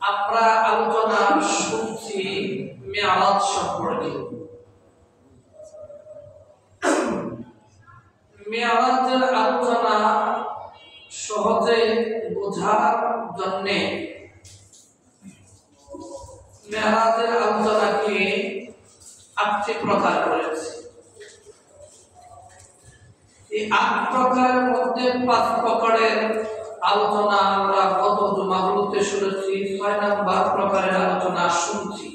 আমরা আলোচনা শুনছি মেরাজ সম্পর্কে। মেরাজের আলোচনা সহজে বোঝার জন্য মেরাজের আলোচনাকে 8টি প্রকার করেছে। এই 8 প্রকারের মধ্যে 5 প্রকারের আলোচনা আমরা গত জুমাগুলোতে শুনেছি। 6 নম্বর প্রকারের আলোচনা শুনছি।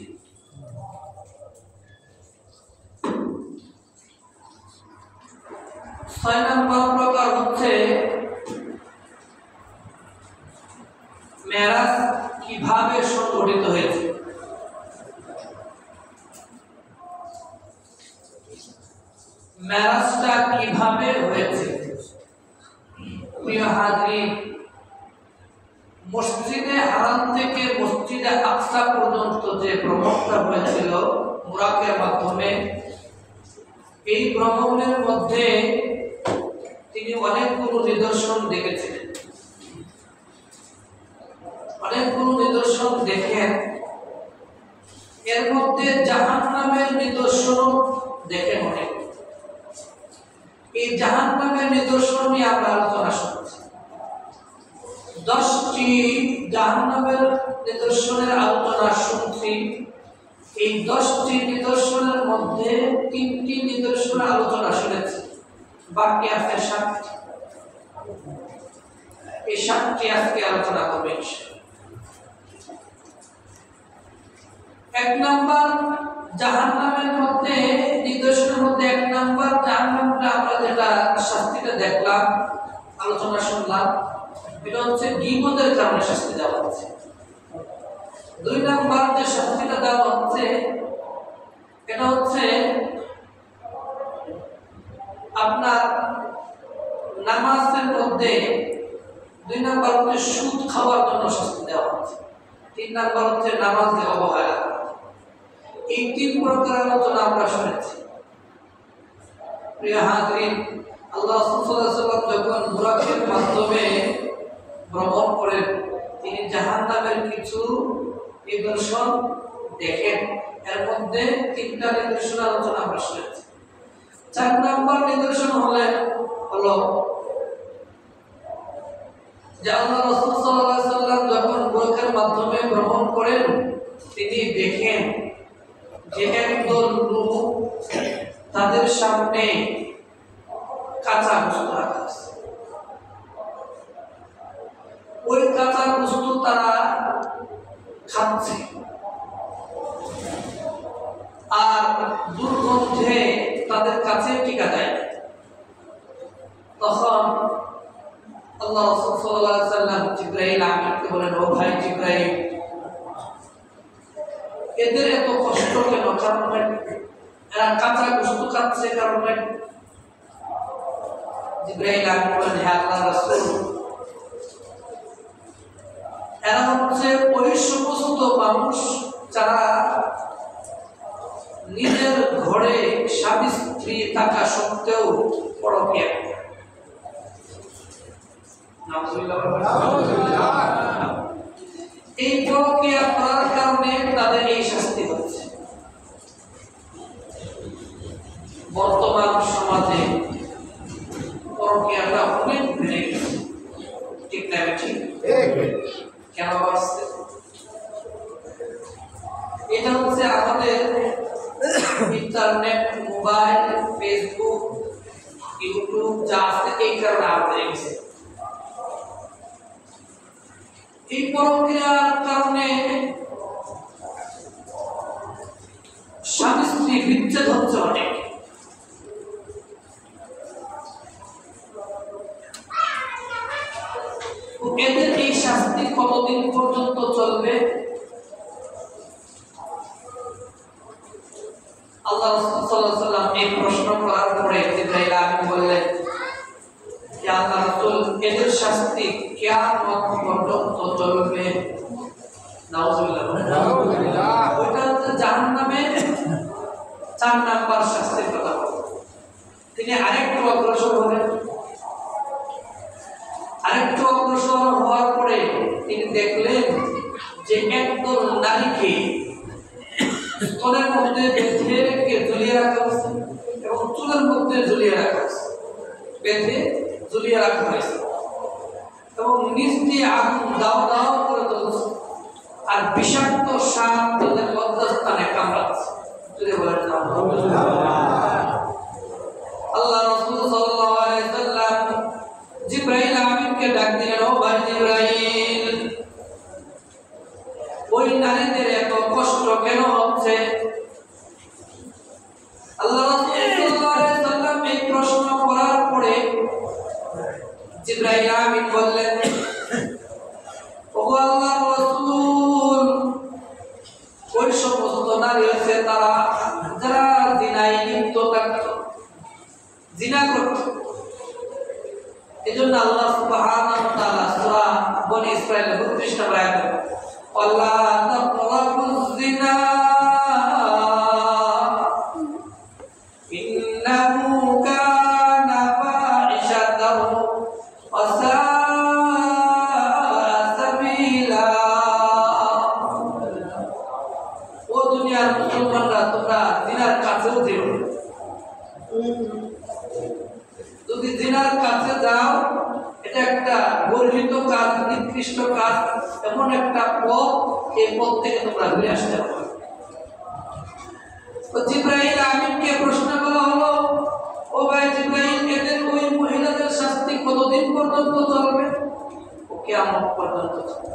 ছয় নম্বর প্রকার হচ্ছে মেরাজ কিভাবে সংঘটিত হয়েছে। মেরাজটা কিভাবে হয়েছে? প্রিয় হাজরিন, মসজিদে হারাম থেকে মসজিদে আকসা পর্যন্ত যে ভ্রমণটা হয়েছিল বুরাকের মাধ্যমে, এই ভ্রমণের মধ্যে তিনি অনেকগুলো নিদর্শন দেখেছিলেন। অনেকগুলো নিদর্শন দেখেন, এর মধ্যে জাহান্নামের নিদর্শন দেখেন অনেক। এই জাহান্নামের নিদর্শন নিয়ে আমরা আলোচনা শুনছি। 10টি জাহান্নামের নিদর্শনের আলোচনা শুনছি। এই 10টি নিদর্শনের মধ্যে 3টি নিদর্শনের আলোচনা শুনেছি, বাকি আছে 7টি। এই 7টি আজকে আলোচনা করবে। 1 নম্বর জাহান্নামের মধ্যে নিদর্শনের মধ্যে 1 নম্বর জাহান্নামটা আমরা যেটা শাস্তিটা দেখলাম, আলোচনা শুনলাম, এটা হচ্ছে গীবতের কারণে শাস্তি দেওয়া হচ্ছে। 2 নম্বর যে শাস্তিটা দেওয়া হচ্ছে এটা হচ্ছে আপনার নামাজের মধ্যে 2 নম্বর হচ্ছে সুদ খাওয়ার জন্য শাস্তি দেওয়া হচ্ছে। 3 নম্বর হচ্ছে নামাজে অবহেলা। এই 3 প্রকার আলোচনা আমরা শুনেছি। প্রিয় হাজরিন, আল্লাহ রাসূল সাল্লাল্লাহু আলাইহি ওয়াসাল্লাম যখন বুরাকের মাধ্যমে ভ্রমণ করেন, তিনি জাহান্নামের কিছু নিদর্শন দেখেন। এর মধ্যে 3টা নিদর্শন আলোচনা আমরা শুনেছি। 4 নম্বর নিদর্শন হলো যে আল্লাহ রাসূল সাল্লাল্লাহু আলাইহি ওয়াসাল্লাম যখন বুরাকের মাধ্যমে ভ্রমণ করেন, তিনি দেখেন যে একদল লোক তাদের সামনে কাঁচা বস্তু রাখা আছে। ওই কাঁচা বস্তু তারা খাচ্ছে আর দুর্গন্ধে তাদের কাছে টিকা যায়। তখন আল্লাহ রাসূল সাল্লাল্লাহু আলাইহি ওয়াসাল্লাম জিবরাইল আমিনকে বলেন, ও ভাই জিবরাইল, এদের এত কষ্ট কেন? কারণ এরা কাঁচা বস্তু খাচ্ছে, কারণ জিবরাইল আমিন বলেন, হে আল্লাহর রাসূল, এরা হচ্ছে ওই সমস্ত মানুষ যারা নিজের ঘরে স্বামী স্ত্রী থাকা সত্ত্বেও পরকীয়া করে। এই পরকীয়া করার কারণে তাদের এই শাস্তি হচ্ছে। বর্তমান সমাজে পরকীয়াটা অনেক বেড়ে গেছে, ঠিক না? ঠিক। কেন বাড়ছে? এটা হচ্ছে আমাদের ইন্টারনেট, মোবাইল, ফেসবুক, ইউটিউব যা আছে, এই কারণে বেড়ে গেছে। এই পরকীয়ার কারণে স্বামী স্ত্রী বিচ্ছেদ হচ্ছে অনেক। এদের এই শাস্তি কতদিন পর্যন্ত চলবে? আল্লাহ রাসূল সাল্লাল্লাহু আলাইহি ওয়াসাল্লাম এই প্রশ্ন করার পরে জিবরাইল আমিন বললেন, হে আল্লাহ রাসূল, এদের শাস্তি কিয়ামত পর্যন্ত চলবে। নাউযুবিল্লাহ। ওটা হচ্ছে জাহান্নামে 4 নম্বর শাস্তির কথা বলেন। তিনি আরেকটু অগ্রসর হলেন। আরেকটু অগ্রসর হওয়ার পরে মধ্যে বেঁধে রেখে ঝুলিয়ে রাখা হয়েছে এবং চুলের মধ্যে ঝুলিয়ে রাখা হয়েছে, বেঁধে ঝুলিয়ে রাখা হয়েছে এবং নিচ দিয়ে আগুন দাও দাও করে জ্বলছে আর বিষাক্ত সাপ তাদের লজ্জাস্থানে কামড়াচ্ছে। যদি বলেন না আল্লাহ রাসূল সাল্লাল্লাহু আলাইহি ওয়াসাল্লাম জিবরাইল আমিনকে ডাক দিলেন, ও ভাই জিবরাইল, ওই নারীদের এত কষ্ট কেন হচ্ছে? আল্লাহ রাসূল সাল্লাল্লাহু আলাইহি ওয়াসাল্লাম এই প্রশ্ন করার পরে জিবরাইল আমিন বললেন, ও আল্লাহর রাসূল, ওই সমস্ত নারী আছে তারা যারা জিনায় লিপ্ত থাকত, জিনা করত। এজন্য আল্লাহ সুবহানাহু ওয়া তাআলা সূরা বনী ইসরাঈল 32 নম্বর আয়াতে ওয়ালা তাকরাবুজ জিনা ইন্নাহু কানা ফাহিশাতান ওয়া সাআ সাবিলা। ও দুনিয়ার মুসলমানরা, তোমরা জিনার কাছেও যেও না। যদি জিনার কাছে যাও, এটা একটা গর্হিত কাজ, নিকৃষ্ট কাজ, এমন একটা পথ, এই পথ থেকে তোমরা ঘুরে আসতে হবে। তো জিবরাইল আমিনকে প্রশ্ন করা হলো, ও ভাই জিবরাইল, এদের ওই মহিলাদের শাস্তি কতদিন পর্যন্ত চলবে? ও কিয়ামত পর্যন্ত চলবে।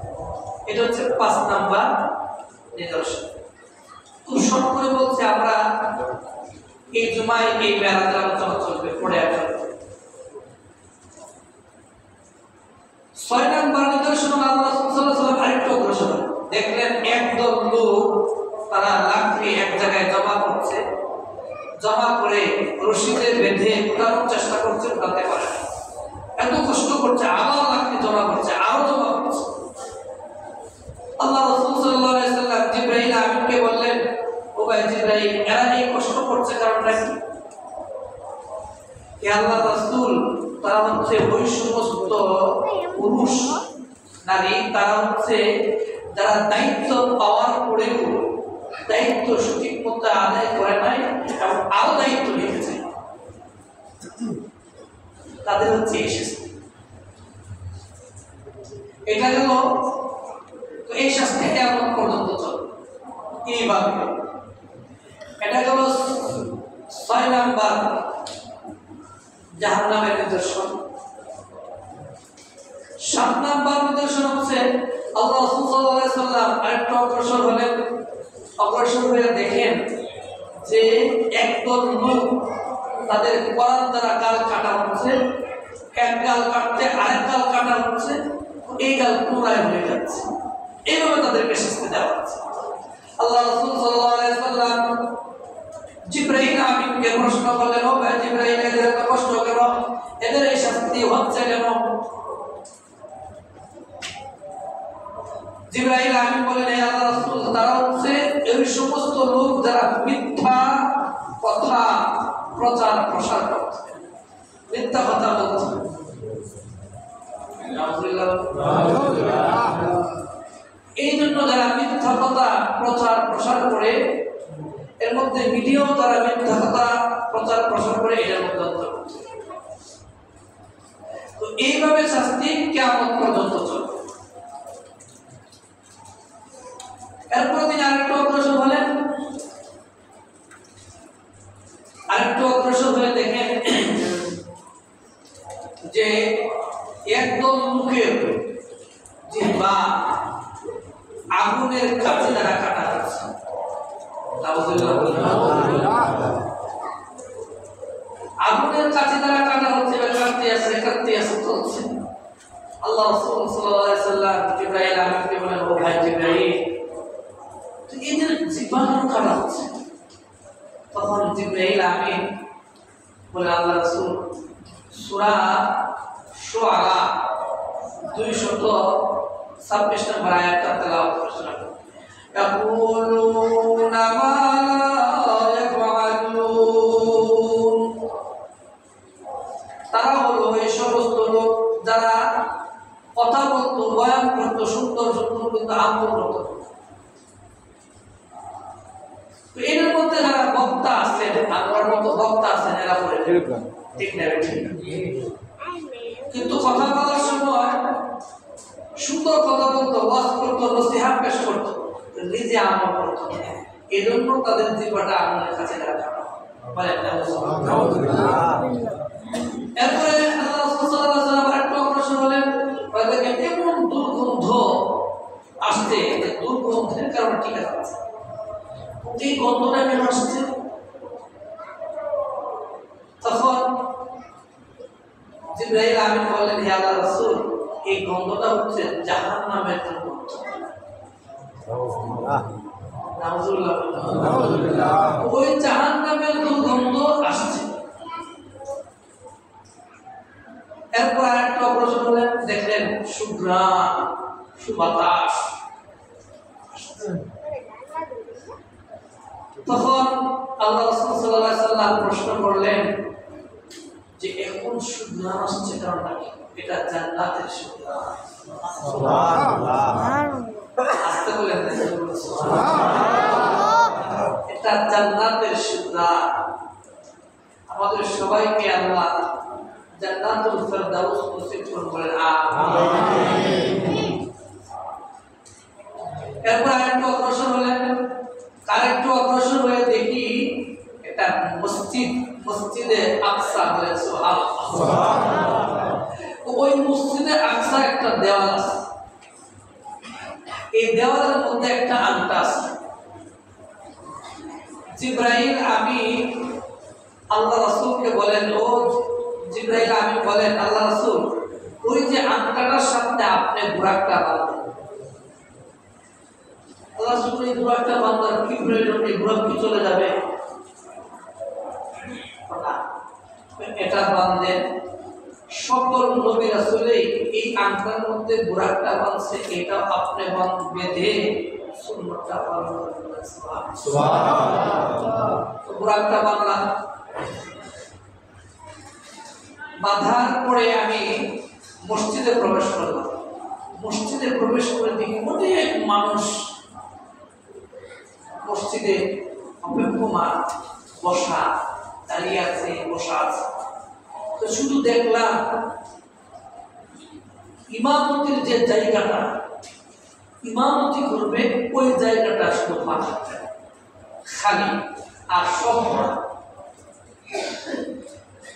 এটা হচ্ছে 5 নাম্বার নিদর্শন। খুব শর্ট করে বলছে, আমরা এই জুমায় এই মেরাজের আলোচনা চলবে, পড়ে আসবে। 6 নাম্বার নিদর্শন, আল্লাহ রাসূল সাল্লাল্লাহু আলাইহি ওয়াসাল্লাম আরেকটু অগ্রসর দেখলেন, একদল লোক তারা লাকড়ি এক জায়গায় জমা করছে, জমা করে রশিদে বেঁধে উঠানোর চেষ্টা করছে, উঠাতে পারে না। এত কষ্ট করছে, আবার লাকড়ি জমা করছে, আরো জমা করছে। আল্লাহ রাসূল সাল্লাল্লাহু আলাইহি ওয়াসাল্লাম জিবরাইল আমিনকে বললেন, ও ভাই জিবরাইল, এরা এই কষ্ট করছে কারণটা কি? হে আল্লাহর রাসূল, তারা হচ্ছে ওই সমস্ত পুরুষ নারী, তারা হচ্ছে যারা দায়িত্ব পাওয়ার পরেও দায়িত্ব সঠিক মতো আদায় করে নাই এবং আরো দায়িত্ব নিয়েছে, তাদের হচ্ছে এই শাস্তি। এটা গেল, তো এই শাস্তি কেমন পর্যন্ত চলবে এইভাবে। এটা গেল 6 নাম্বার জাহান্নামের নিদর্শন। 7 নাম্বার নিদর্শন হচ্ছে, আল্লাহ রাসূল সাল্লাল্লাহু আলাইহি ওয়াসাল্লাম আরেকটু অগ্রসর হলেন, অগ্রসর হয়ে দেখেন যে একদল লোক তাদের করার দ্বারা গাল কাটা হচ্ছে, এক গাল কাটতে আরেক গাল কাটা হচ্ছে, এই গাল পুরাই হয়ে যাচ্ছে, এইভাবে তাদেরকে শাস্তি দেওয়া হচ্ছে। আল্লাহ রাসূল সাল্লাল্লাহু আলাইহি ওয়াসাল্লাম জিবরাইল আমিনকে প্রশ্ন করলেন, ও ভাই জিবরাইল, এদের এত কষ্ট কেন? এদের এই শাস্তি হচ্ছে কেন? জিবরাইল আমিন বলেন, হে আল্লাহর রাসূল, তারা হচ্ছে এই সমস্ত লোক যারা মিথ্যা কথা প্রচার প্রসার করছে, মিথ্যা কথা বলছে। এই জন্য যারা মিথ্যা কথা প্রচার প্রসার করে, এর মধ্যে মিডিয়াও তারা মিথ্যা কথা প্রচার প্রসার করে, এটার মধ্যে অন্তর্ভুক্ত। তো এইভাবে শাস্তি কিয়ামত পর্যন্ত চলবে। এরপর তিনি আরেকটু অগ্রসর হলেন, আরেকটু অগ্রসর হয়ে দেখেন যে একদল মুখের জিহ্বা আগুনের কাছে দ্বারা কাটা হচ্ছে। আগুনের কাছে দ্বারা কাটা হচ্ছে, কাটতে আছে চলছে। আল্লাহ রাসূল সাল্লাল্লাহু আলাইহি ওয়াসাল্লাম জিবরাইল আমিনকে বলেন, ও ভাই জিবরাইল, এদের জীবন কাটা হচ্ছে। তখন জিবরাইল আমিন বলে, আল্লাহ রাসূল, সূরা শুআরা 226 নম্বর আয়াতটা তেলাওয়াত করছেন। ইয়াকুলুনা মা লা ইয়াফআলুন, তারা হলো এই সমস্ত লোক যারা কথা বলতো, বয়ান করতো, সুন্দর সুন্দর কিন্তু আমল করতো। তো এর মধ্যে যারা বক্তা আছেন, আল্লাহর মতো বক্তা আছেন, এরা বলে ঠিক না ঠিক। কিন্তু কথা বলার সময় সুন্দর কথা বলতো, ওয়াজ করতো, নসিহত পেশ করতো, নিজে আমল করতো। এই জন্য তাদের জীবনটা আমলের কাছে রাখা। এরপরে আল্লাহ রাসূল সাল্লাল্লাহু আলাইহি ওয়াসাল্লাম একটা অগ্রসর হলেন, তাদেরকে এমন দুর্গন্ধ আসছে, যে দুর্গন্ধের কারণে ঠিক আছে। এই গন্ধটা কেন আসছে? তখন জিবরাইল আমিন বললেন, হে আল্লাহর রাসূল, এই গন্ধটা হচ্ছে জাহান্নামের গন্ধ। ওই জাহান্নামের দুর্গন্ধ আসছে। এরপর আরেকটা অগ্রসর হলেন, দেখলেন সুঘ্রাণ, সুবাতাস। তখন আল্লাহ রাসূল সাল্লাল্লাহু আলাইহি ওয়াসাল্লাম প্রশ্ন করলেন যে এখন সুঘ্রাণ আসছে কারণটা কি? এটা জান্নাতের সুঘ্রাণ। সুবহানাল্লাহ, আস্তে বলেন সুবহানাল্লাহ। এটা জান্নাতের সুঘ্রাণ। আমাদের সবাইকে আল্লাহ জান্নাতুল ফেরদাউস নসিব করুন, বলেন আমিন। এরপর আরেকটু অগ্রসর হলেন, আরেকটু অগ্রসর হয়ে দেখি এটা মসজিদ, মসজিদে আকসা, বলেন সুবহানাল্লাহ। ওই মসজিদে আকসা একটা দেওয়াল আছে, এই দেওয়ালের মধ্যে একটা আংটা আছে। জিবরাইল আমিন আল্লাহ রাসূলকে বলেন, ও জিবরাইল আমিন বলেন, আল্লাহ রাসূল, ওই যে আংটাটার সাথে আপনি বুরাকটা বাঁধেন। আল্লাহ রাসূল, এই বুরাকটা বাঁধার কি প্রয়োজন? এই বুরাক কি চলে যাবে? এটা বাঁধলেন। সকল নবী রাসূলই এই আংটার মধ্যে বুরাকটা বাঁধছে, এটা আপনি বেঁধে সুন্নতটা পালন করবেন। সুবহানাল্লাহ। বুরাকটা বাঁধলাম, বাঁধার পরে আমি মসজিদে প্রবেশ করলাম। মসজিদে প্রবেশ করে দেখি অনেক মানুষ মসজিদে অপেক্ষমান, বসা, দাঁড়িয়ে আছে, বসা আছে। তো শুধু দেখলাম ইমামতির যে জায়গাটা ইমামতি করবে, ওই জায়গাটা শুধু ফাঁকা খালি, আর সব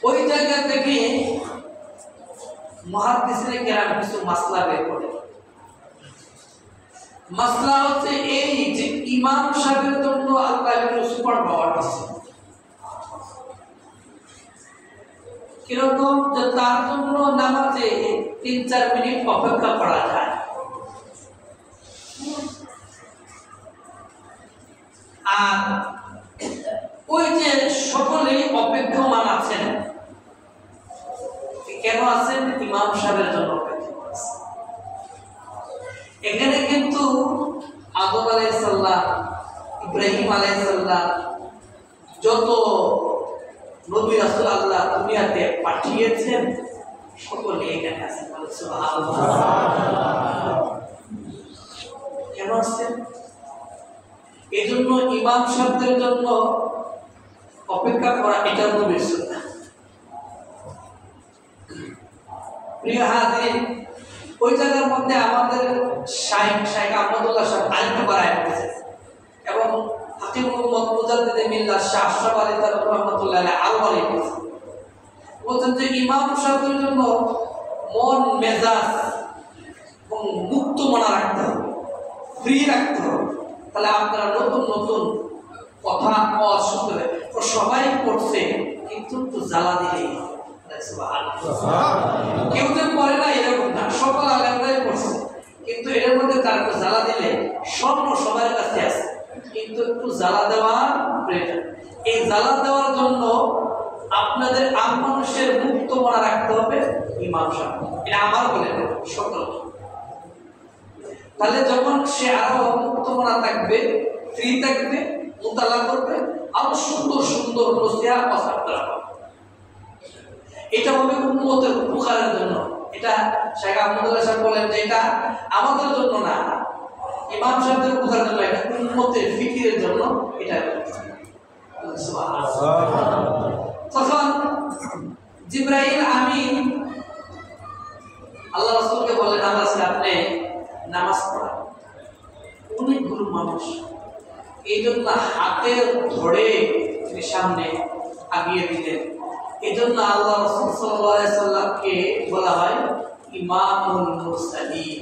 ওই জায়গা থেকে মুহাদ্দিসিনে কেরাম কিছু মাসলা বের করে। মাসলা হচ্ছে এই যে ইমাম সাহেবের জন্য আল্লাহ একটু সুপার পাওয়ার দিচ্ছে। কিরকম? যে তার জন্য নামাজে ৩-৪ মিনিট অপেক্ষা করা যায়। আর ওই যে সকলেই অপেক্ষমান আছেন, কেন আছেন? ইমাম সাহেবের জন্য অপেক্ষমান আছেন। এখানে কিন্তু আদম আলাইহিস সালাম, ইব্রাহিম আলাইহিস সালাম, যত নবী রাসূল আল্লাহ দুনিয়াতে পাঠিয়েছেন, সকলে এখানে আছেন। সুবহানাল্লাহ। কেন আছেন? এই জন্য ইমাম সাহেবদের জন্য অপেক্ষা করা এটা নবীর সুন্নাহ। প্রিয় হাজির, ওই জায়গার মধ্যে আমাদের শাইখ আহমদুল্লাহ সাহেব আরেকটু বাড়ায় রেখেছেন, এবং হাকিম মুহাম্মদ মুজাদ্দিদে মিল্লাত শাহ আশরাফ আলী তালুক রহমাতুল্লাহ আলাইহি আরো রেখেছেন। বলছেন যে ইমাম সাহেবের জন্য মন মেজাজ এবং মুক্ত মনা রাখতে হবে, ফ্রি রাখতে হবে। তাহলে আপনারা নতুন নতুন কথা শুনতে হবে। ও সবাই করছে, কিন্তু একটু জ্বালা দিলেই হবে। কেউ যে পড়ে না এরকম না, সকল আলেমরাই পড়ছে, কিন্তু এর মধ্যে তার একটু জ্বালা দিলে স্বর্ণ সবার কাছে আছে, কিন্তু একটু জ্বালা দেওয়ার প্রয়োজন। এই জ্বালা দেওয়ার জন্য আপনাদের আম মানুষের মুক্ত মনা রাখতে হবে ইমাম সাহেব। এটা আমার বলে সকল। তাহলে যখন সে আরো মুক্ত মনা থাকবে, ফ্রি থাকবে, মুতালা করবে, আরো সুন্দর সুন্দর নসিহত প্রচার করা হবে। এটা হবে উম্মতের উপকারের জন্য। এটা শেখ আহমদুল্লাহ সাহেব বলেন যে এটা আমাদের জন্য না, ইমাম সাহেবদের বোঝার জন্য, এটা উম্মতের ফিকিরের জন্য এটা। তখন জিবরাইল আমিন আল্লাহ রাসূলকে বললেন, আল্লাহ আপনি নামাজ পড়ান। অনেকগুলো মানুষ, এই জন্য হাতের ধরে তিনি সামনে আগিয়ে দিলেন। এই জন্য আল্লাহ রাসূল সাল্লাল্লাহু আলাইহি সাল্লামকে বলা হয় ইমামুল মুরসালিন।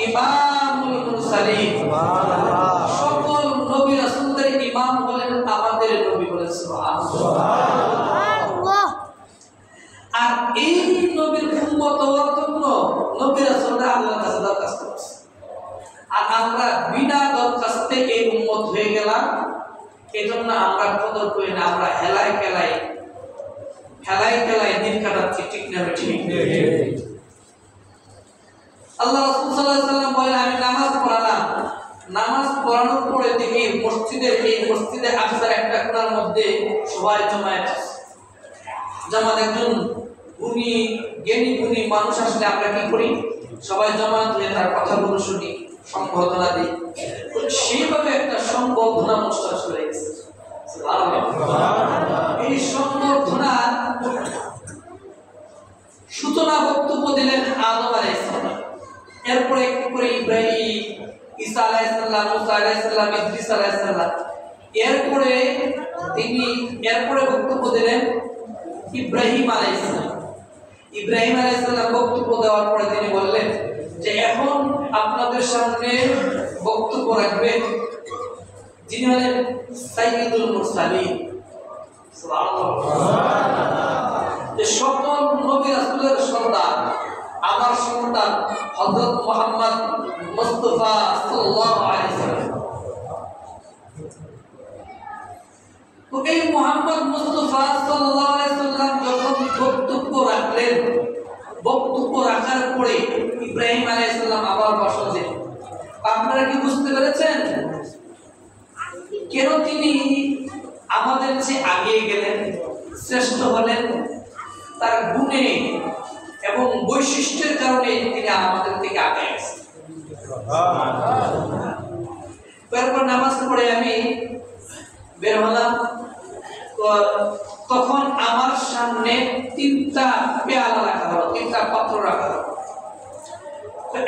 ইমামুল মুরসালিন, সকল নবী রাসূলদের ইমাম বলেন আমাদের নবী, বলেন সুবহানাল্লাহ। আর এই নবীর উম্মত হওয়ার জন্য নবী রাসূলরা আল্লাহর কাছে দরখাস্ত করছে, আর আমরা বিনা দরখাস্তে এই উম্মত হয়ে গেলাম। এজন্য আমরা কদর করি না, আমরা হেলায় খেলায় দিন কাটাচ্ছি, ঠিক না? ঠিক। আল্লাহ রাসূল সাল্লাল্লাহু আলাইহি ওয়াসাল্লাম বলেন, আমি নামাজ পড়ালাম। নামাজ পড়ানোর পরে দেখি মসজিদে আকসার একটা কোণার মধ্যে সবাই জমায়েত আছে। একজন জ্ঞানী মানুষ আসলে আমরা কি করি? সবাই জমায়েত হয়ে তার কথাগুলো শুনি, সম্বোধনা দিই। সেইভাবে একটা সম্বোধনা অনুষ্ঠান শুরু হয়ে গেছে। এই সম্বোধনা সূচনা বক্তব্য দিলেন আদম আলাইহিস সালাম, এরপরে একটু করে ইব্রাহিম, ঈসা আলাইহিস সালাম, মুসা আলাইহিস সালাম, ইদ্রিস আলাইহিস সালাম, এরপরে বক্তব্য দিলেন ইব্রাহিম আলাইহিস সালাম। ইব্রাহিম আলাইহিস সালাম বক্তব্য দেওয়ার পরে তিনি বললেন যে এখন আপনাদের সামনে বক্তব্য রাখবেন যিনি হলেন সাইয়্যিদুল মুরসালিন। যে সকল নবী রাসূলের সর্দার, আমার সন্তান হযরত মুহাম্মদ মুস্তাফা সাল্লাল্লাহু আলাইহি ওয়াসাল্লাম। তো এই মুহাম্মদ মুস্তাফা সাল্লাল্লাহু আলাইহি ওয়াসাল্লাম যখন বক্তব্য রাখলেন, বক্তব্য রাখার পরে ইব্রাহিম আলাইহিস সালাম আবার ভাষণ দিলেন। আপনারা কি বুঝতে পেরেছেন কেন তিনি আমাদের চেয়ে এগিয়ে গেলেন, শ্রেষ্ঠ হলেন? তার গুণে এবং বৈশিষ্ট্যের কারণে তিনি আমাদের থেকে আগে গেছেন। তারপর নামাজ পড়ে আমি বের হলাম। তখন আমার সামনে 3টা পেয়ালা রাখা হলো, 3টা পাত্র রাখা হলো।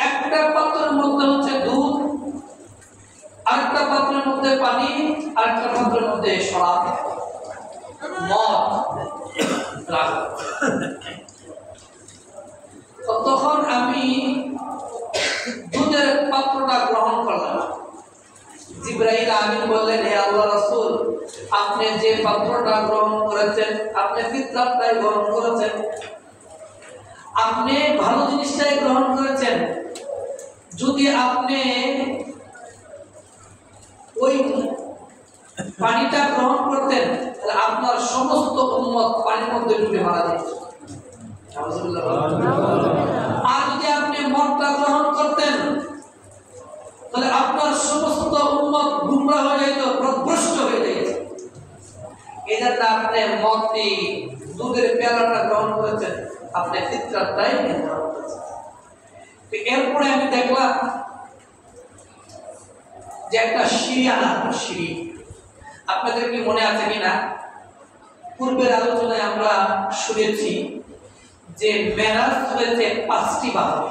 একটা পাত্রের মধ্যে হচ্ছে দুধ, আরেকটা পাত্রের মধ্যে পানি, আরেকটা পাত্রের মধ্যে শরাব, মদ রাখা। তখন আমি দুধের পাত্রটা গ্রহণ করলাম। জিবরাইল আমিন বললেন, হে আল্লাহ রাসূল, আপনি যে পাত্রটা গ্রহণ করেছেন, আপনি ফিতরাতটাই গ্রহণ করেছেন, আপনি ভালো জিনিসটাই গ্রহণ করেছেন। যদি আপনি ওই পানিটা গ্রহণ করতেন তাহলে আপনার সমস্ত উম্মত পানির মধ্যে ডুবে মারা যেত। আর যদি আপনি মদটা গ্রহণ করতেন তাহলে আপনার সমস্ত উম্মত গুমরাহ হয়ে যেত, পথভ্রষ্ট হয়ে যেত। এই জন্য আপনি মদটি, দুধের পেয়ালাটা গ্রহণ করেছেন, আপনি ফিতরাতটাই গ্রহণ করেছেন। এরপরে আমি দেখলাম যে একটা সিঁড়ি আনা, সিঁড়ি। আপনাদের কি মনে আছে কিনা, পূর্বের আলোচনায় আমরা শুনেছি যে মেরাজ হয়েছে 5টি বাহন,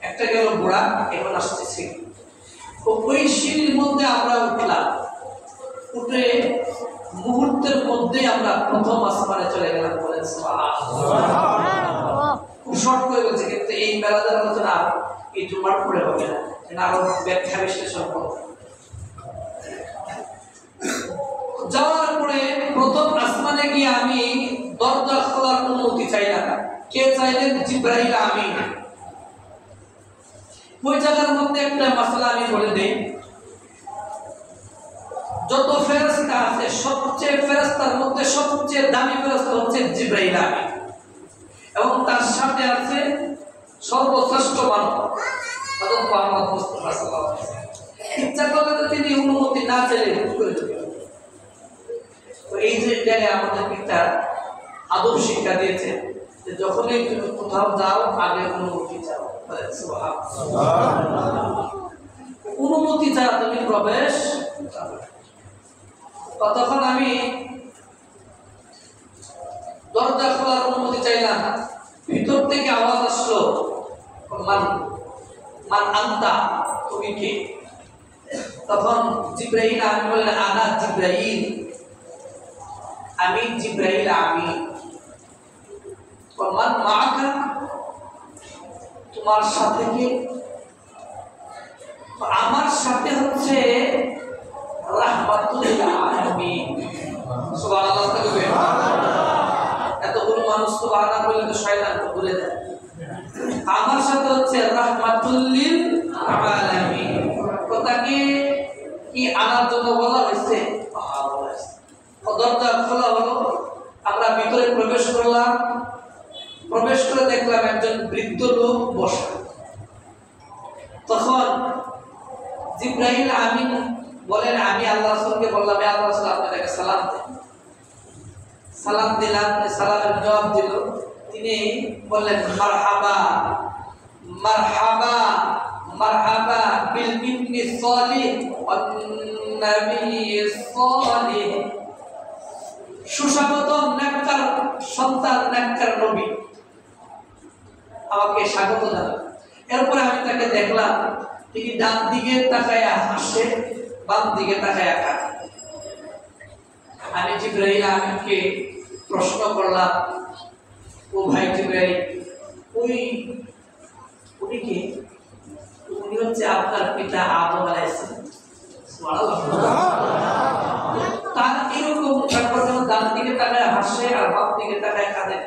একটা গেল ঘোড়া, এখন আসছে সিঁড়ি। তো ওই সিঁড়ির মধ্যে আমরা উঠলাম, উঠে মুহূর্তের মধ্যে আমরা প্রথম আসমানে চলে গেলাম। বলেন সুবহানাল্লাহ। খুব শর্ট করে বলছে, কিন্তু এই মেরাজের আলোচনা এই জুমার পরে হবে না, আরো ব্যাখ্যা বিশ্লেষণ করব। যাওয়ার পরে প্রথম আসমানে গিয়ে আমি দরজা খোলার অনুমতি চাইলাম। কে চাইলেন? জিবরাইল আমিন। ওই জায়গার মধ্যে একটা মাসলা আমি বলে দেই। যত ফেরেশতা আছে, সবচেয়ে ফেরেশতার মধ্যে সবচেয়ে দামি ফেরেশতা হচ্ছে জিবরাইল আমিন, এবং তার সাথে আছে সর্বশ্রেষ্ঠ মানব হযরত মুহাম্মদ মুস্তাফা সাল্লাল্লাহু আলাইহি ওয়াসাল্লাম। ইচ্ছা করলে তো তিনি অনুমতি না চাইলে করে দেবেন। তো এই যে জায়গায় আমাদের একটা আদব শিক্ষা দিয়েছে যখনই তুমি কোথাও যাও আগে অনুমতি চাও, অনুমতি ছাড়া তুমি প্রবেশ। তখন আমি দরজা খোলার অনুমতি চাইলাম, ভিতর থেকে আওয়াজ আসলো, মান মান আনতা, তুমি কে? তখন জিব্রাইল আমি বললেন, আনা জিব্রাইল, আমি জিব্রাইল। আমি মান মাআকা, তোমার সাথে কে? আমার সাথে হচ্ছে রাহমাতুল লিল আলামিন। সুবহানাল্লাহ। এতগুলো মানুষ সুবহানাল্লাহ বলে তো শয়তান ভুলে যায়। আমার সাথে হচ্ছে রাহমাতুল লিল আলামিন। তাকে কি আনার জন্য বলা হয়েছে? দরজা খোলা হলো, আমরা ভিতরে প্রবেশ করলাম। প্রবেশ করে দেখলাম একজন বৃদ্ধ লোক বসা। তখন জিব্রাইল আমিন বলেন, আমি আল্লাহ রাসূলকে বললাম, আল্লাহ রাসূল আপনাকে সালাম দেন। সালাম দিলাম, সালামের জবাব দিল। তিনি বললেন, মারহাবা মারহাবা মারহাবা বিল ইবনি সালিহ ওয়ান নবী সালিহ। সুস্বাগতম নেককার সন্তান, নেককার নবী, আমাকে স্বাগত জানান। এরপরে আমি তাকে দেখলাম, তিনি ডান দিকে তাকায়া হাসে, বাম দিকে তাকায়া কাঁদে। আমি জিব্রাইল আমিনকে প্রশ্ন করলাম, ও ভাই জিব্রাইল, উনি কে? উনি হচ্ছে আপনার পিতা আদম আলাইহিস সালাম। তার এরকম ডান দিকে তাকায় হাসে আর বাম দিকে তাকায় কাঁদে।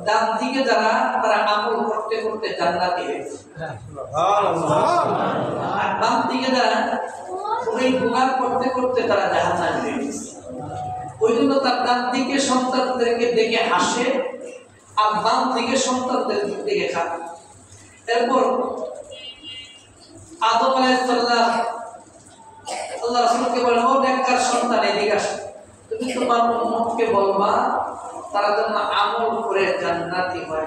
ডান দিকে যারা, তারা আমল করতে করতে জান্নাতি হয়েছে, আর বাম দিকে যারা ওই গুনাহ করতে করতে তারা জাহান্নামী হয়েছে। ওই জন্য তার ডান দিকে সন্তানদেরকে দেখে হাসে আর বাম দিকে সন্তানদের দিকে কাঁদে। এরপর আদম আলাইহিস সালাম আল্লাহ রাসূলকে বলেন, ও নেককার সন্তান, এদিকে আসো, তুমি তোমার উম্মতকে বলবা তারা যেন আমল করে জান্নাতি হয়।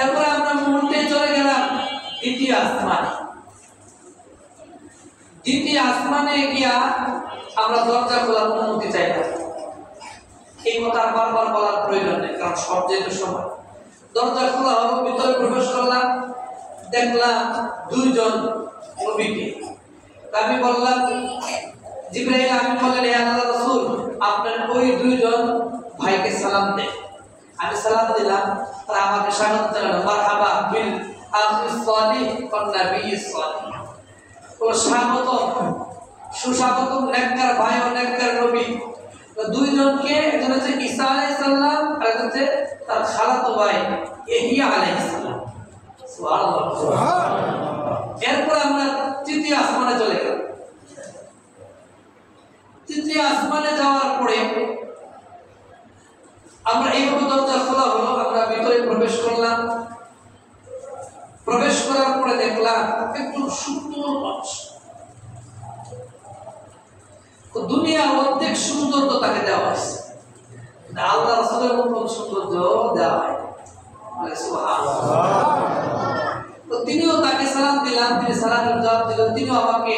এরপরে আমরা মুহূর্তে চলে গেলাম দ্বিতীয় আসমানে। দ্বিতীয় আসমানে গিয়া আমরা দরজা খোলার অনুমতি চাইলাম। এই কথা বারবার বলার প্রয়োজন নেই, কারণ সব যেহেতু সময়। দরজা খোলা হলো, ভিতরে প্রবেশ করলাম, দেখলাম দুইজন নবীকে। আমি বললাম, জিব্রাইল আমি বললেন, হে আল্লাহর রাসূল, আপনার ওই দুইজন ভাইকে সালাম দেন। আমি সালাম দিলাম, তারা আমাকে স্বাগত জানালো, মারহাবা বিল আখিস সালিহ ওয়ান নবিয়্যিস সালিহ। ও স্বাগতম, সুস্বাগতম নেককার ভাই ও নেককার নবী। দুইজনকে, একজন হচ্ছে ঈসা আলাইহিস সালাম আর একজন হচ্ছে তার খালাতো ভাই ইহইয়া আলাইহিস সালাম। সুবহানাল্লাহ, সুবহানাল্লাহ। এরপর আমরা তৃতীয় আসমানে চলে গেলাম। তৃতীয় আসমানে যাওয়ার পরে আমরা এইভাবে দরজা খোলা হলো, আমরা ভিতরে প্রবেশ করলাম। প্রবেশ করার পরে দেখলাম একটু সুন্দর মানুষ। তো দুনিয়ার অর্ধেক সৌন্দর্য তাকে দেওয়া হয়েছে, আল্লাহ রাসূলের মতন সৌন্দর্য দেওয়া হয়। তো তিনিও তাকে সালাম দিলাম, তিনি সালামের জবাব দিলেন, তিনিও আমাকে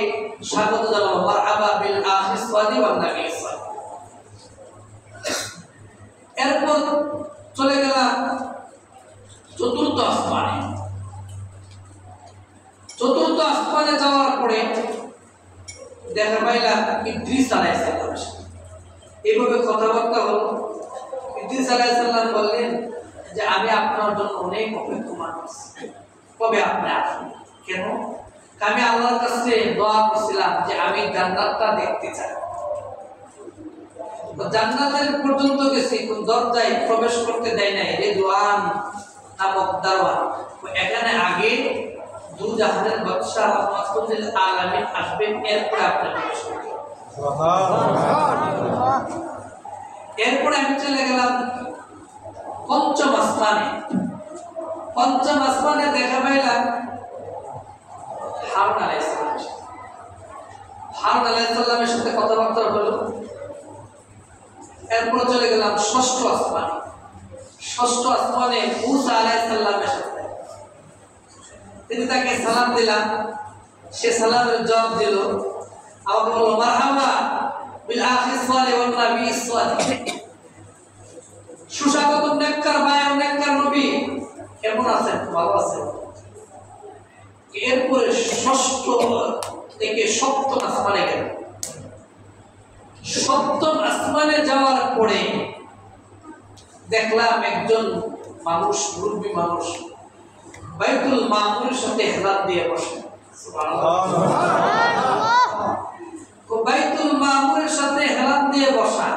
স্বাগত জানালো, মারহাবা বিল আখিস সালিহ ওয়ান নবিয়্যিস সালিহ। এরপর চলে গেলাম চতুর্থ আসমানে। চতুর্থ আসমানে যাওয়ার পরে দেখা পাইলাম ইদ্রিস আলাইহিস সালাম। এইভাবে কথাবার্তা হলো। ইদ্রিস আলাইহিস সালাম বললেন যে, আমি আপনার জন্য অনেক অপেক্ষমান আছি, কবে আপনি আসবেন? কেন? আমি আল্লাহর কাছে দোয়া করছিলাম যে আমি জান্নাতটা দেখতে চাই। জান্নাতের পর্যন্ত গেছি, কোন দরজায় প্রবেশ করতে দেয় নাই, রিদওয়ান নামক দারওয়ান। এখানে আগে দুজাহানের বাদশা রাহমাতুল লিল আলামিন আসবেন, এরপর আপনি প্রবেশ করবেন। সুবহানাল্লাহ। এরপর আমি চলে গেলাম পঞ্চম আসমানে। পঞ্চম আসমানে দেখা পাইলাম হারুন আলাইহিস সালাম। হারুন আলাইহিস সালামের সাথে কথাবার্তা হলো। এরপর চলে গেলাম ষষ্ঠ আসমানে। ষষ্ঠ আসমানে মুসা আলাইহিস সালামের সাথে তিনি তাকে সালাম দিলাম, সে সালামের জবাব দিল, আমাকে বলল মারহাবা বিল আখিস সালিহ ওয়ান নাবিয়্যিস সালিহ, সুস্বাগত নেককার ভাই ও নেককার নবী, কেমন আছেন? ভালো আছেন? এরপরে ষষ্ঠ থেকে সপ্তম আসমানে গেল। সপ্তম আসমানে যাওয়ার পরে দেখলাম একজন মানুষ, মুরব্বী মানুষ, বাইতুল মামুরের সাথে হেলান দিয়ে বসে। বাইতুল মামুরের সাথে হেলান দিয়ে বসা।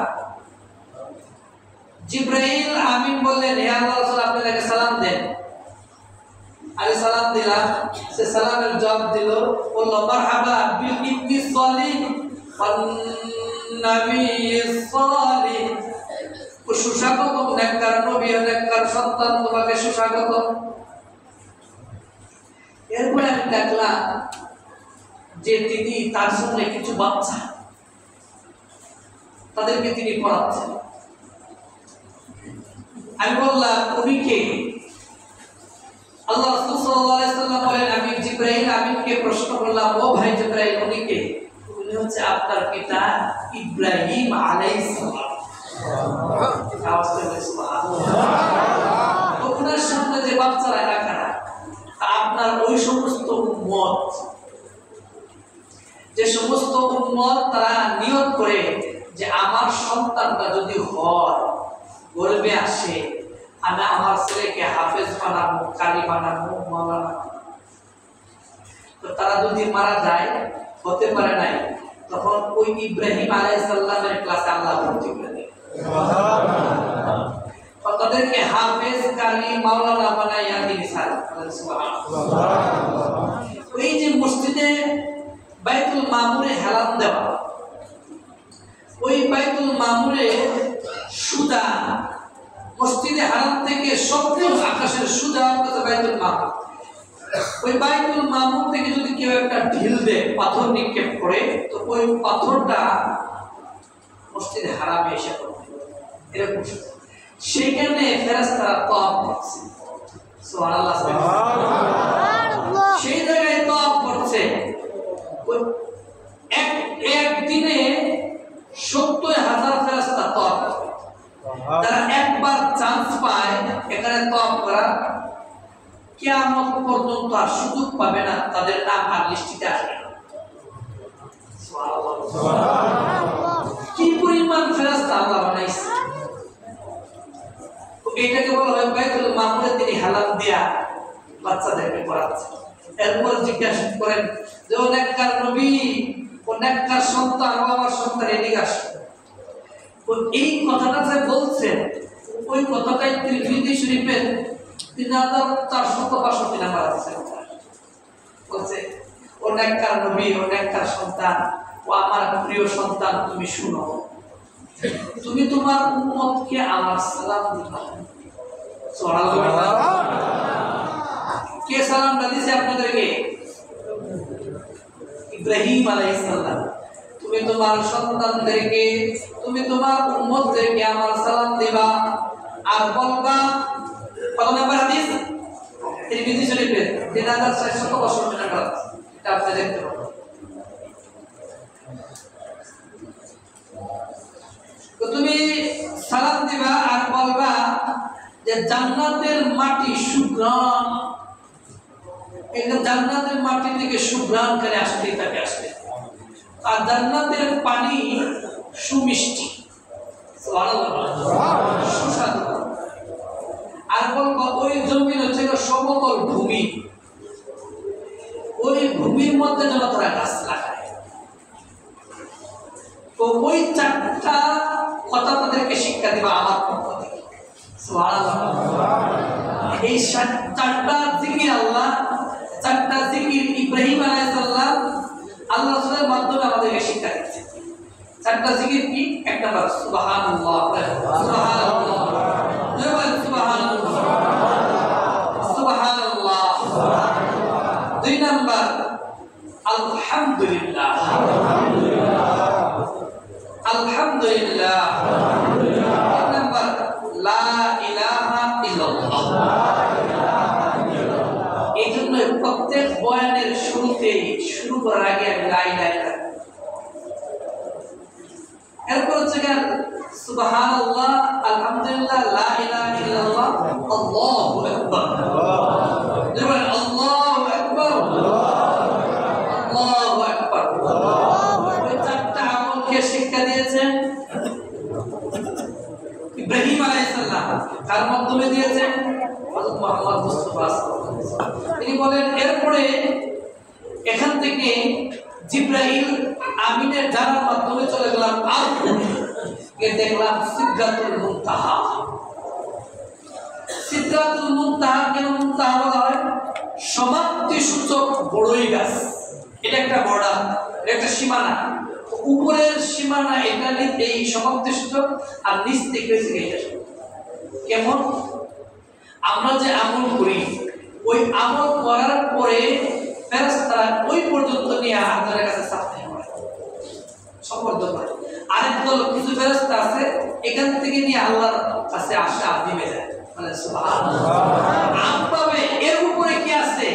জিবরাইল আমিন বললেন, হে আল্লাহর রাসূল, আপনি তাকে সালাম দেন। আমি সালাম দিলাম, সে সালামের জবাব দিল, বলল মারহাবা বিল ইবনি সালিহ ওয়ান নাবিয়্যিস সালিহ, সুস্বাগত নেককার নবী ও নেককার সন্তান, তোমাকে সুস্বাগত। এরপরে আমি দেখলাম যে তিনি তার সামনে কিছু বাচ্চা, তাদেরকে তিনি পড়াচ্ছেন। আমি বললাম উনি কে? আল্লাহ রাসূল সাল্লাল্লাহু আলাইহি ওয়াসাল্লাম বলেন, আমি জিবরাইল আমিনকে প্রশ্ন করলাম, ও ভাই জিবরাইল, উনি কে? উনি হচ্ছে আপনার পিতা ইব্রাহিম আলাইহিস সালাম। ওনার সামনে যে বাচ্চারা কারা, আপনার ওই সমস্ত উম্মত, যে সমস্ত উম্মত তারা নিয়ত করে যে আমার সন্তানটা যদি হয়, গর্বে আসে, আমি আমার ছেলেকে হাফেজ বানাবো, কারি বানাবো, মাওলানা, তো তারা যদি মারা যায়, হতে পারে নাই, তখন ওই ইব্রাহিম আলাইহিস সালামের ক্লাসে আল্লাহ ভর্তি করে দেয়। তাদেরকে হাফেজ, কারি, মাওলানা বানাইয়া তিনি সুবহানাল্লাহ। ওই যে মসজিদে বাইতুল মামুরে হেলান দেওয়া, ওই বাইতুল মামুরে সুদা, মসজিদে হারাম থেকে সবচেয়ে আকাশের সুদা হচ্ছে বাইতুল মামুর। ওই বাইতুল মামুর থেকে যদি কেউ একটা ঢিল দেয়, পাথর নিক্ষেপ করে, তো ওই পাথরটা মসজিদে হারামে এসে পড়ে। এরকম সেখানে ফেরেশতারা তওয়াফ করছে, সুবহানাল্লাহ, সুবহানাল্লাহ। সেই জায়গায় তওয়াফ করছে। একদিনে 70,000 ফেরেশতা তওয়াফ করে। তারা একবার চান্স পায় এখানে তওয়াফ করা, কিয়ামত পর্যন্ত আর সুযোগ পাবে না, তাদের নাম আর লিস্টিতে আসবে না। সুবহানাল্লাহ, সুবহানাল্লাহ। কি পরিমাণ ফেরেশতা আল্লাহ বানাইছে। এটাকে বলা হয় বাইতুল মামুরে তিনি হালাল দিয়া বাচ্চাদেরকে পড়াচ্ছে। এরপর জিজ্ঞাসা করেন যে ও নেককার নবী, ও নেককার সন্তান, ও আমার সন্তান, এদিকে আসো। এই কথাটা যে বলছেন, ওই কথাটাই তিরমিজি শরীফের 3462 নাম্বার আছে। বলছে ও নেককার নবী, ও নেককার সন্তান, ও আমার প্রিয় সন্তান, তুমি শুনো, তুমি তোমার উম্মতকে আমার সালাম দিবা। সুবহানাল্লাহ। কে সালামটা দিয়েছে আপনাদেরকে? ইব্রাহিম আলাইহিস সালাম। তুমি তোমার সন্তানদেরকে, তুমি তোমার উম্মতদেরকে আমার সালাম দিবা আর বলবা, কত নাম্বার হাদিস? তিরমিজি শরীফের 3662 নাম্বার। এটা আপনি দেখতে পাবেন। তো তুমি সালাম দিবা আর বলবা যে জান্নাতের মাটি সুঘ্রাণ, এটা জান্নাতের মাটি থেকে সুঘ্রাণ করে আসতে থাকে, আসতে, আর জান্নাতের পানি সুমিষ্টি, সুস্বাদু। আর বলবো ওই জমিন হচ্ছে সমতল ভূমি, ওই ভূমির মধ্যে যেন তারা গাছ লাগায়। তো ওই চারটা কথা তাদেরকে শিক্ষা দিবা আমার পক্ষ থেকে। এই চারটা জিকির আল্লাহ, চারটা জিকির ইব্রাহিম আলাইহিস সালাম আল্লাহ রাসূলের মাধ্যমে আমাদেরকে শিক্ষা দিয়েছে। চারটা জিকির কি? এক নাম্বার সুবহানাল্লাহ, সুবহানাল্লাহ, সুবহানাল্লাহ, সুবহানাল্লাহ। দুই নাম্বার আলহামদুলিল্লাহ, আলহামদুলিল্লাহ, ইল্লাল্লাহ। এই জন্য প্রত্যেক বয়ানের শুরুতে শুরু করার আগে আমি লা ইলাহা ইল্লাল্লাহ, এরপর হচ্ছে সুবহানাল্লাহ, আলহামদুলিল্লাহ, লা ইলাহা ইল্লাল্লাহ, আল্লাহু আকবার। আল্লাহু আকবার, আল্লাহু আকবার। ওই চারটা আমলকে শিক্ষা দিয়েছেন ইব্রাহিম আলাইহিস সালাম, তার মাধ্যমে দিয়েছেন হযরত মুহাম্মদ মুস্তাফা সাল্লাল্লাহু আলাইহি ওয়াসাল্লাম। তিনি বলেন এরপরে এখান থেকে জিবরাইল আমিনের জানার মাধ্যমে চলে গেলাম আর দেখলাম সিদরাতুল মুনতাহা। সিদরাতুল মুনতাহা কেন মুনতাহা বলা হয়? সমাপ্তি সূচক বড়ই গাছ। এটা একটা বর্ডার, এটা একটা সীমানা। উপরের সীমানা এটা এই সমাপ্তি সূচক, আর নিচ থেকে এটা কেমন? আমরা যে আমল করি ওই আমল করার পরে ফেরেশতারা ওই পর্যন্ত নিয়ে আল্লাহর কাছে সাফাই করে, সম্পর্ক করে। আরেক দল কিছু ফেরেশতা আছে এখান থেকে নিয়ে আল্লাহর কাছে আসে আদিমে যায়, মানে সুবহানাল্লাহ। আমভাবে এর উপরে কি আছে?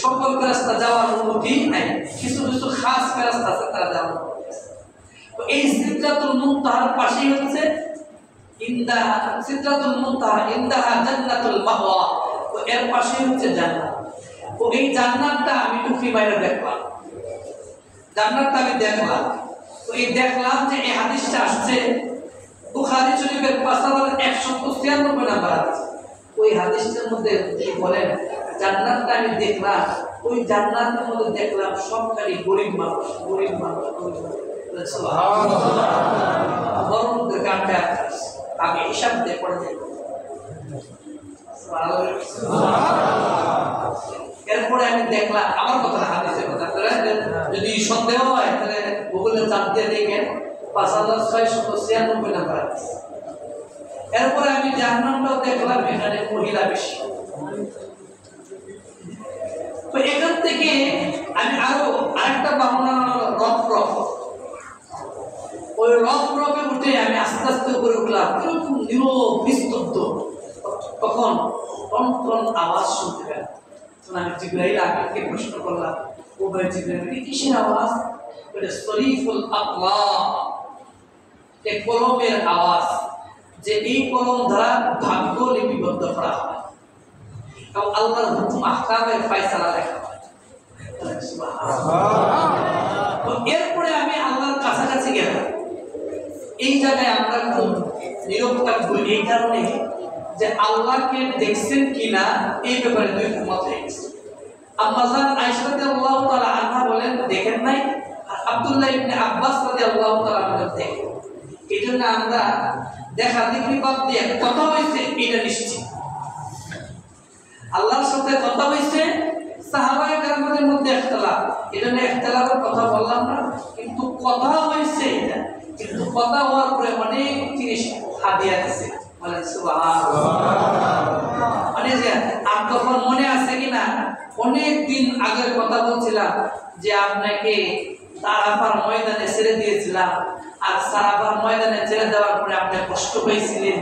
সকল ফেরেশতা যাওয়ার অনুমতি নাই, কিছু কিছু খাস ফেরেশতা আছে তারা যাওয়ার অনুমতি আছে। তো এই সিদরাতুল মুনতাহার পাশেই হচ্ছে ইনদাহা, সিদরাতুল মুনতাহা ইনদাহা জান্নাতুল মাওয়া। তো এর পাশেই হচ্ছে জান্নাত। তো এই জান্নাতটা আমি টুকি বাইরে দেখলাম, জান্নাতটা আমি দেখলাম। তো এই দেখলাম যে এই হাদিসটা আসছে বুখারী শরীফের 5196 নাম্বার হাদিস। ওই হাদিসের মধ্যে তিনি বলেন জান্নাতটা আমি দেখলাম, ওই জান্নাতের মধ্যে দেখলাম সবখানি গরিব মানুষ, গরিব মানুষ, গরিব মানুষ। সুবহানাল্লাহ। বরং গানটা আমি হিসাব দিয়ে পড়ে যাই। এরপরে আমি দেখলাম, আমার কথা হাদিসের কথা, যদি সন্দেহ হয় তাহলে গুগলে চাপ দিয়ে দেখেন 5696 নাম্বার হাদিস। এরপরে আমি জাহান্নামটাও দেখলাম, এখানে মহিলা বেশি। তো এখান থেকে আমি আরেকটা বর্ণনা রফ, ওই রফে উঠে আমি আস্তে আস্তে উপরে উঠলাম, এরকম নীরব নিস্তব্ধ। তখন টন আওয়াজ শুনতে পেলাম। আমি জিবরাইল আমিনকে প্রশ্ন করলাম, ও ভাই জিবরাইল, কিসের আওয়াজ? এটা শরীফুল আকলাম, এক কলমের আওয়াজ, যে এই কলম দ্বারা ভাগ্য লিপিবদ্ধ করা হয় এবং আল্লাহর হুকুম আহকামের ফয়সালা লেখা হয়। তো এরপরে আমি আল্লাহর কাছাকাছি গেলাম। এই জায়গায় আমরা খুব নীরব থাকবো এই কারণে যে আল্লাহকে দেখছেন কিনা এই ব্যাপারে দুই মত হয়ে গেছে। আম্মা জান আয়েশা রাদিয়াল্লাহু তাআলা আনহা বলেন দেখেন নাই, আর আব্দুল্লাহ ইবনে আব্বাস রাদিয়াল্লাহু তাআলা বলেন দেখেন। এইজন্য আমরা দেখা দেখি বাদ দিয়ে কথা হইছে এটা নিশ্চিত। আল্লাহর সাথে কথা হইছে, সাহাবায়ে কেরামদের মধ্যে ইখতিলাফ, এজন্য ইখতিলাফের কথা বললাম না, কিন্তু কথা হইছে এটা। কিন্তু কথা হওয়ার পরে অনেক জিনিস হাদিয়া দিয়েছে, বলেন সুবহানাল্লাহ। মানে যে আর তখন মনে আছে কিনা অনেক দিন আগের কথা বলছিলাম যে আপনাকে আরাফার ময়দানে ছেড়ে দিয়েছিলাম, আর আরাফার ময়দানে ছেড়ে দেওয়ার পরে আপনি কষ্ট পেয়েছিলেন,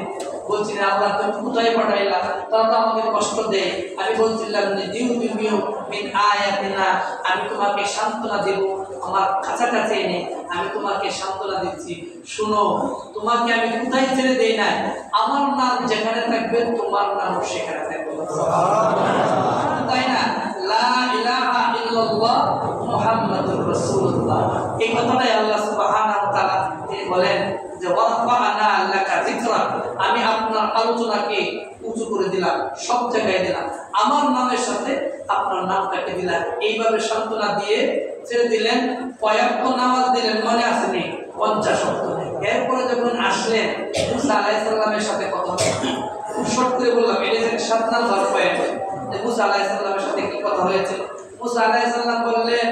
বলছিলেন আল্লাহ তুমি কোথায় পাঠাইলা, তারা তো আমাকে কষ্ট দেয়। আমি বলছিলাম যে মিন আয়াতিনা, আমি তোমাকে সান্ত্বনা দেব আমার কাছাকাছি এনে, আমি তোমাকে সান্ত্বনা দিচ্ছি। শুনো, তোমাকে আমি কোথায় ছেড়ে দেই না, আমার নাম যেখানে থাকবে তোমার নাম সেখানে থাকবে, তাই না? লা ইলাহা ইল্লাল্লাহ মুহাম্মাদুর রাসূলুল্লাহ, এই কথাটাই আল্লাহ সুবহানাহু ওয়া তাআলা তিনি বলেন যে ওয়ারফা'না লাকা যিকরাক, আমি আপনার আলোচনাকে উঁচু করে দিলাম, সব জায়গায় দিলাম, আমার নামের সাথে আপনার নামটাকে দিলাম। এইভাবে সান্ত্বনা দিয়ে ছেড়ে দিলেন। কয়েকটা নামাজ দিলেন, মনে আসেনি 50 ওয়াক্ত। এরপরে যখন আসলেন মুসা আলাইহিস সালামের সাথে কথা বললেন, খুব শর্ট করে বললাম, এটা যে 7 নাম্বার পয়েন্ট যে মুসা আলাইহিস সালামের সাথে কি কথা হয়েছে। মুসা আলাইহিস সালাম বললেন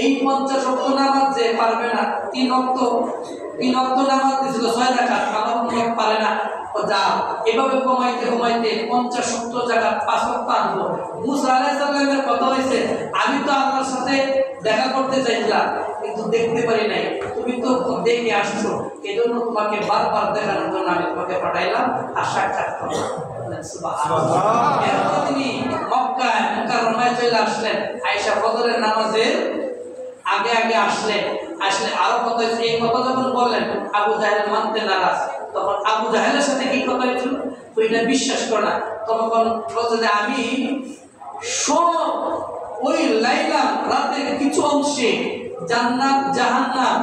এই 50 ওয়াক্ত নামাজ যে পারবে না, 3 ওয়াক্ত নামাজ দিছিল 6 রাকাত, আমার লোক পারে না, তো যাও এভাবে কমাইতে কমাইতে 50 ওয়াক্ত জায়গা 5 ওয়াক্ত আনবো। মুসা আলাইহিস সালামের কথা হয়েছে আমি তো আল্লাহর সাথে দেখা করতে চাইছিলাম কিন্তু দেখতে পারি নাই, তুমি তো দেখে আসছো, এজন্য তোমাকে বারবার দেখানোর জন্য আমি তোমাকে পাঠাইলাম আর সাক্ষাৎ করলাম। এরপর তিনি মক্কায় মুকাররমায় চলে আসলেন। আয়েশা ফজরের নামাজের আগে আগে আসলে আরো কথা হয়েছে। এই কথা যখন বললেন আবু জাহেল মানতে নারাজ, তখন আবু জাহেলের সাথে কি কথা হয়েছিল ওইটা বিশ্বাস করে না। তখন বলছে যে আমি সব ওই লাইলাম রাতের কিছু অংশে জান্নাত জাহান্নাম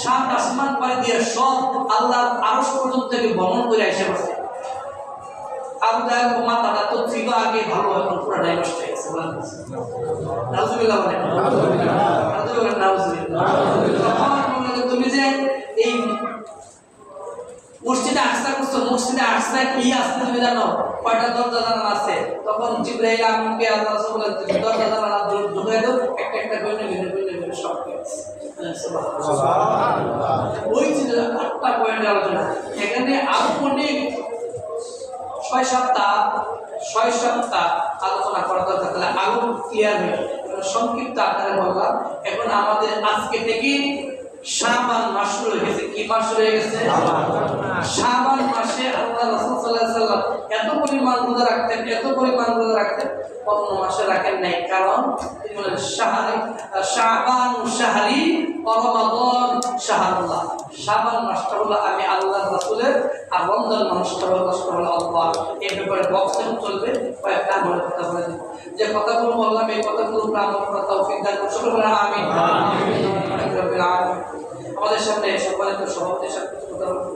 7 আসমান পাড়ি দিয়ে সব আল্লাহর আরশ পর্যন্ত থেকে ভ্রমণ করে এসে বসে। আবু জাহেল মাথাটা তো ছিল আগে ভালো, এখন পুরো ডাইভার্স হয়ে গেছে। নাউজুবিল্লাহ বলেন, তুমি যে এই মসজিদে আকসা করছো, মসজিদে আকসা কি আছে তুমি জানো? কয়টা দরজা জানালা আছে? তখন জিবরাইল আমিনকে আল্লাহ রাসূল বলেন দরজা জানালা ঢুকাই দাও, একটা একটা করে ভিন্ন সব আছে। সুবহানাল্লাহ। ওই যে 8টা পয়েন্ট আলোচনা, এখানে আরো অনেক 6-7টা আলোচনা করা দরকার, তাহলে আরো ক্লিয়ার হয়ে সংক্ষিপ্ত আকারে বললাম। এখন আমাদের আজকে থেকে শাবান মাস শুরু হয়ে গেছে। কি মাস শুরু হয়ে গেছে? শাবান মাসে আল্লাহ রাসূল সাল্লাল্লাহু আলাইহি ওয়াসাল্লাম এত পরিমাণ রোজা রাখতেন, অন্য মাসে রাখেন নাই। কারণ তিনি বলেন শাবান শাহরি ওয়া রমাদান শাহরুল্লাহ। শাবান মাসটা হলো আমি আল্লাহর রাসূলের, আর রমজান মাসটা হলো আল্লাহ। এই ব্যাপারে বক্তব্য চলবে, কয়েকটা আমলের কথা বলে দিব। যে কথাগুলো বললাম এই কথাগুলো আমল করার তৌফিক দান করুন। সকলে আমিন। আমাদের সামনে সম্মানিত সভাপতির সাথে কথা বলবো।